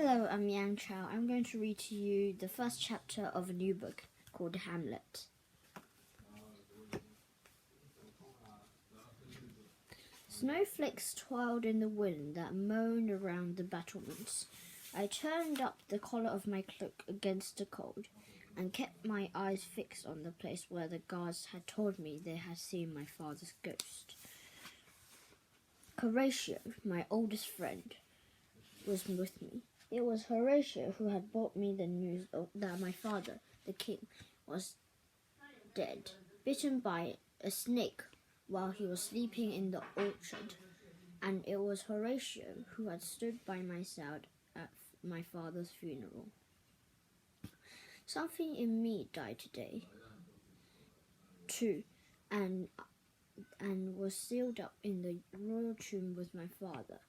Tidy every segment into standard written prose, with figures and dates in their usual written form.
Hello, I'm Yang Chao. I'm going to read to you the first chapter of a new book called Hamlet. Snowflakes twirled in the wind that moaned around the battlements. I turned up the collar of my cloak against the cold and kept my eyes fixed on the place where the guards had told me they had seen my father's ghost. Horatio, my oldest friend, was with me. It was Horatio who had brought me the news that my father, the king, was dead, bitten by a snake while he was sleeping in the orchard, and it was Horatio who had stood by my side at my father's funeral. Something in me died today, too, and was sealed up in the royal tomb with my father.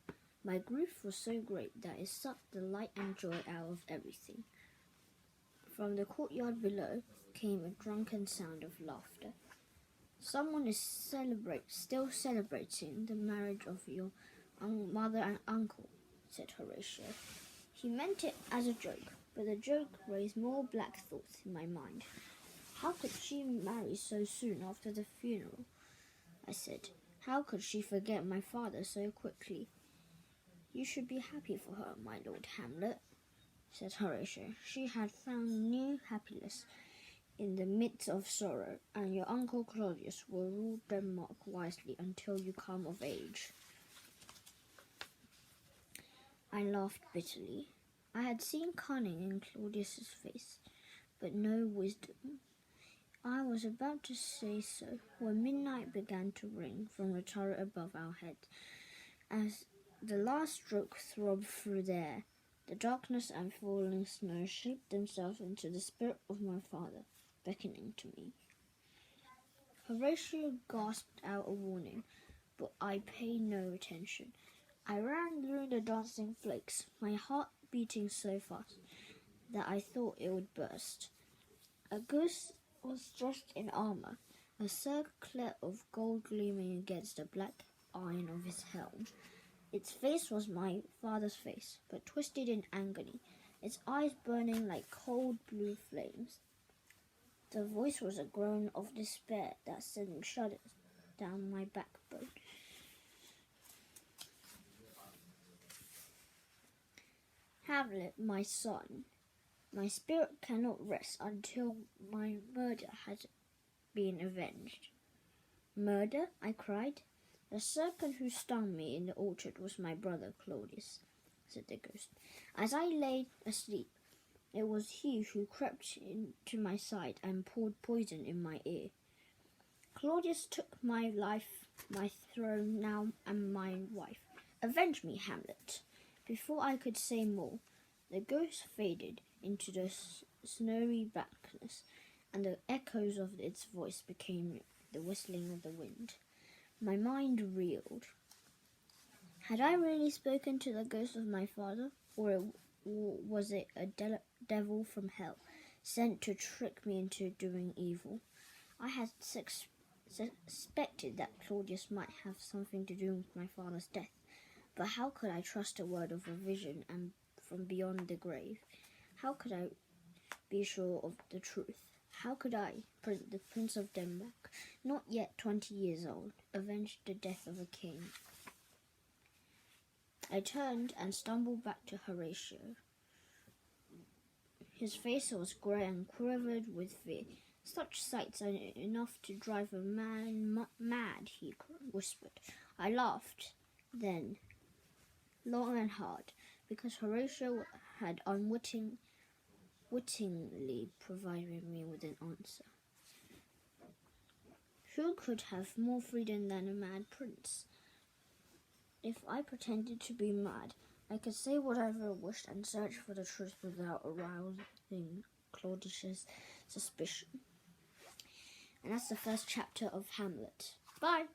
My grief was so great that it sucked the light and joy out of everything. From the courtyard below came a drunken sound of laughter. Someone is still celebrating the marriage of your mother and uncle, said Horatio. He meant it as a joke, but the joke raised more black thoughts in my mind. How could she marry so soon after the funeral? I said. How could she forget my father so quickly? You should be happy for her, my Lord Hamlet, said Horatio. She had found new happiness in the midst of sorrow, and your uncle Claudius will rule Denmark wisely until you come of age. I laughed bitterly. I had seen cunning in Claudius's face, but no wisdom. I was about to say so when midnight began to ring from the turret above our heads. As the last stroke throbbed through the air, the darkness and falling snow shaped themselves into the spirit of my father, beckoning to me. Horatio gasped out a warning, but I paid no attention. I ran through the dancing flakes, my heart beating so fast that I thought it would burst. A ghost was dressed in armor, a circlet of gold gleaming against the black iron of his helm. Its face was my father's face, but twisted in agony, its eyes burning like cold blue flames. The voice was a groan of despair that sent shudders down my backbone. Hamlet, my son, my spirit cannot rest until my murder has been avenged. Murder? I cried. The serpent who stung me in the orchard was my brother Claudius, said the ghost. As I lay asleep, it was he who crept into my side and poured poison in my ear. Claudius took my life, my throne now, and my wife. Avenge me, Hamlet. Before I could say more, the ghost faded into the snowy blackness, and the echoes of its voice became the whistling of the wind. My mind reeled. Had I really spoken to the ghost of my father, or was it a devil from hell, sent to trick me into doing evil? I had suspected that Claudius might have something to do with my father's death, but how could I trust a word of a vision and from beyond the grave? How could I be sure of the truth? How could I, the Prince of Denmark, not yet 20 years old, avenge the death of a king? I turned and stumbled back to Horatio. His face was grey and quivered with fear. Such sights are enough to drive a man mad, he whispered. I laughed, then, long and hard, because Horatio had unwittingly provided me with an answer. Who could have more freedom than a mad prince? If I pretended to be mad, I could say whatever I wished and search for the truth without arousing Claudius's suspicion. And that's the first chapter of Hamlet. Bye!